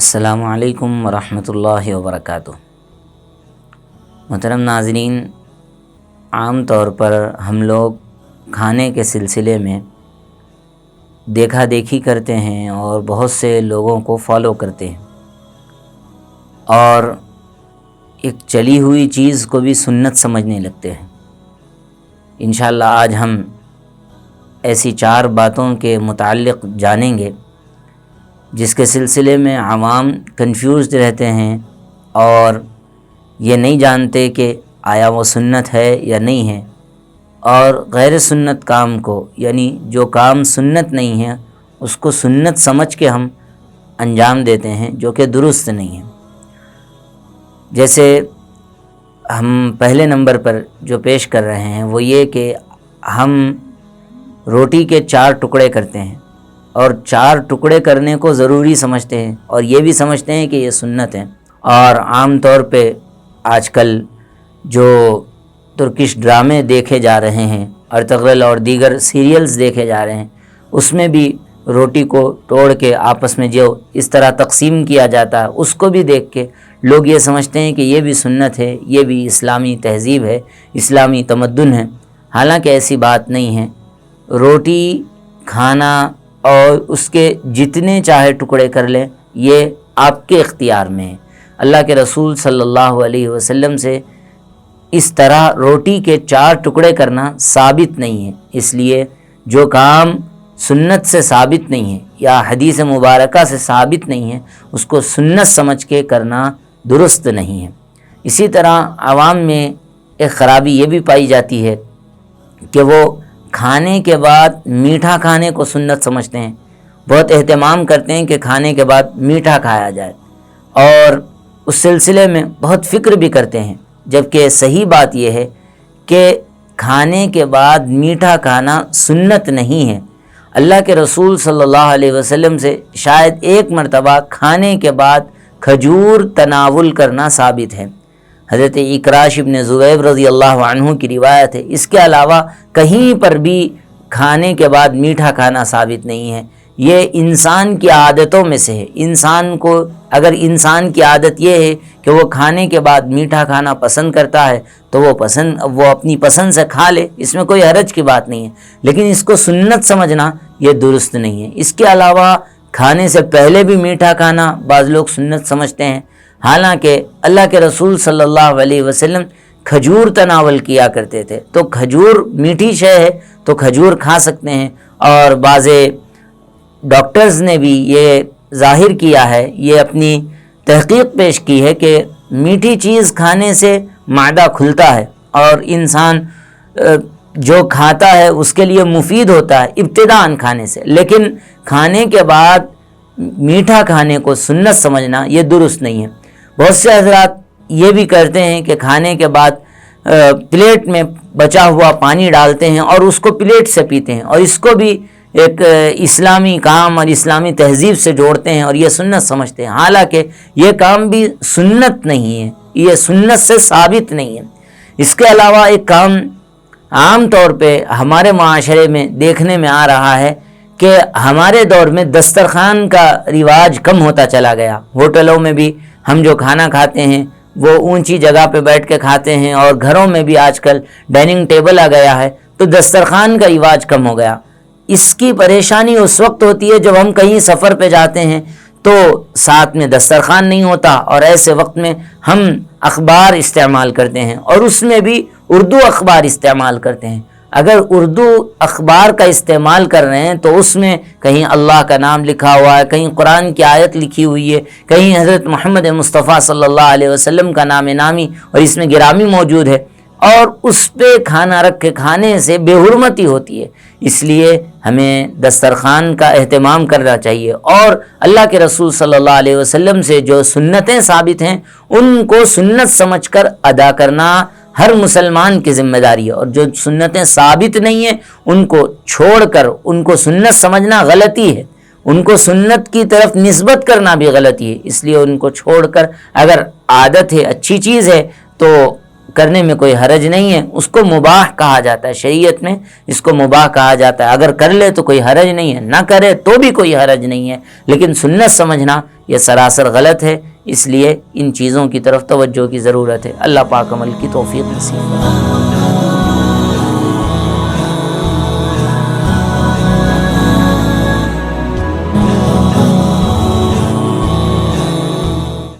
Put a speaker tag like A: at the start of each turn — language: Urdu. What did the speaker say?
A: السلام علیکم ورحمۃ اللہ وبرکاتہ۔ محترم ناظرین، عام طور پر ہم لوگ کھانے کے سلسلے میں دیکھا دیکھی کرتے ہیں اور بہت سے لوگوں کو فالو کرتے ہیں، اور ایک چلی ہوئی چیز کو بھی سنت سمجھنے لگتے ہیں۔ انشاءاللہ آج ہم ایسی 4 باتوں کے متعلق جانیں گے جس کے سلسلے میں عوام کنفیوزڈ رہتے ہیں اور یہ نہیں جانتے کہ آیا وہ سنت ہے یا نہیں ہے، اور غیر سنت کام کو، یعنی جو کام سنت نہیں ہے اس کو سنت سمجھ کے ہم انجام دیتے ہیں، جو کہ درست نہیں ہے۔ جیسے ہم پہلے نمبر پر جو پیش کر رہے ہیں وہ یہ کہ ہم روٹی کے 4 ٹکڑے کرتے ہیں، اور 4 ٹکڑے کرنے کو ضروری سمجھتے ہیں، اور یہ بھی سمجھتے ہیں کہ یہ سنت ہے۔ اور عام طور پہ آج کل جو ترکش ڈرامے دیکھے جا رہے ہیں، ارطغرل اور دیگر سیریلز دیکھے جا رہے ہیں، اس میں بھی روٹی کو توڑ کے آپس میں جو اس طرح تقسیم کیا جاتا ہے، اس کو بھی دیکھ کے لوگ یہ سمجھتے ہیں کہ یہ بھی سنت ہے، یہ بھی اسلامی تہذیب ہے، اسلامی تمدن ہے۔ حالانکہ ایسی بات نہیں ہے۔ روٹی کھانا اور اس کے جتنے چاہے ٹکڑے کر لیں، یہ آپ کے اختیار میں ہے۔ اللہ کے رسول صلی اللہ علیہ وسلم سے اس طرح روٹی کے 4 ٹکڑے کرنا ثابت نہیں ہے، اس لیے جو کام سنت سے ثابت نہیں ہے یا حدیث مبارکہ سے ثابت نہیں ہے، اس کو سنت سمجھ کے کرنا درست نہیں ہے۔ اسی طرح عوام میں ایک خرابی یہ بھی پائی جاتی ہے کہ وہ کھانے کے بعد میٹھا کھانے کو سنت سمجھتے ہیں، بہت اہتمام کرتے ہیں کہ کھانے کے بعد میٹھا کھایا جائے، اور اس سلسلے میں بہت فکر بھی کرتے ہیں، جبکہ صحیح بات یہ ہے کہ کھانے کے بعد میٹھا کھانا سنت نہیں ہے۔ اللہ کے رسول صلی اللہ علیہ وسلم سے شاید ایک مرتبہ کھانے کے بعد کھجور تناول کرنا ثابت ہے، حضرت اکراش ابن زبیب رضی اللہ عنہ کی روایت ہے۔ اس کے علاوہ کہیں پر بھی کھانے کے بعد میٹھا کھانا ثابت نہیں ہے۔ یہ انسان کی عادتوں میں سے ہے۔ انسان کو اگر انسان کی عادت یہ ہے کہ وہ کھانے کے بعد میٹھا کھانا پسند کرتا ہے تو وہ اپنی پسند سے کھا لے، اس میں کوئی حرج کی بات نہیں ہے، لیکن اس کو سنت سمجھنا یہ درست نہیں ہے۔ اس کے علاوہ کھانے سے پہلے بھی میٹھا کھانا بعض لوگ سنت سمجھتے ہیں، حالانکہ اللہ کے رسول صلی اللہ علیہ وسلم کھجور تناول کیا کرتے تھے، تو کھجور میٹھی شے ہے تو کھجور کھا سکتے ہیں۔ اور بعض ڈاکٹرز نے بھی یہ ظاہر کیا ہے، یہ اپنی تحقیق پیش کی ہے کہ میٹھی چیز کھانے سے معدہ کھلتا ہے، اور انسان جو کھاتا ہے اس کے لیے مفید ہوتا ہے ابتداءً کھانے سے، لیکن کھانے کے بعد میٹھا کھانے کو سنت سمجھنا یہ درست نہیں ہے۔ بہت سے حضرات یہ بھی کرتے ہیں کہ کھانے کے بعد پلیٹ میں بچا ہوا پانی ڈالتے ہیں اور اس کو پلیٹ سے پیتے ہیں، اور اس کو بھی ایک اسلامی کام اور اسلامی تہذیب سے جوڑتے ہیں اور یہ سنت سمجھتے ہیں، حالانکہ یہ کام بھی سنت نہیں ہے، یہ سنت سے ثابت نہیں ہے۔ اس کے علاوہ ایک کام عام طور پہ ہمارے معاشرے میں دیکھنے میں آ رہا ہے کہ ہمارے دور میں دسترخوان کا رواج کم ہوتا چلا گیا۔ ہوٹلوں میں بھی ہم جو کھانا کھاتے ہیں وہ اونچی جگہ پہ بیٹھ کے کھاتے ہیں، اور گھروں میں بھی آج کل ڈائننگ ٹیبل آ گیا ہے، تو دسترخوان کا رواج کم ہو گیا۔ اس کی پریشانی اس وقت ہوتی ہے جب ہم کہیں سفر پہ جاتے ہیں تو ساتھ میں دسترخوان نہیں ہوتا، اور ایسے وقت میں ہم اخبار استعمال کرتے ہیں، اور اس میں بھی اردو اخبار استعمال کرتے ہیں۔ اگر اردو اخبار کا استعمال کر رہے ہیں تو اس میں کہیں اللہ کا نام لکھا ہوا ہے، کہیں قرآن کی آیت لکھی ہوئی ہے، کہیں حضرت محمد مصطفیٰ صلی اللہ علیہ وسلم کا نام نامی اور اس میں گرامی موجود ہے، اور اس پہ کھانا رکھ کے کھانے سے بے حرمتی ہوتی ہے۔ اس لیے ہمیں دسترخوان کا اہتمام کرنا چاہیے، اور اللہ کے رسول صلی اللہ علیہ وسلم سے جو سنتیں ثابت ہیں ان کو سنت سمجھ کر ادا کرنا ہر مسلمان کی ذمہ داری ہے، اور جو سنتیں ثابت نہیں ہیں ان کو چھوڑ کر ان کو سنت سمجھنا غلطی ہے، ان کو سنت کی طرف نسبت کرنا بھی غلطی ہے۔ اس لیے ان کو چھوڑ کر اگر عادت ہے، اچھی چیز ہے، تو کرنے میں کوئی حرج نہیں ہے، اس کو مباح کہا جاتا ہے، شریعت میں اس کو مباح کہا جاتا ہے۔ اگر کر لے تو کوئی حرج نہیں ہے، نہ کرے تو بھی کوئی حرج نہیں ہے، لیکن سنت سمجھنا یہ سراسر غلط ہے۔ اس لیے ان چیزوں کی طرف توجہ کی ضرورت ہے۔ اللہ پاک عمل کی توفیق نصیب فرمائے۔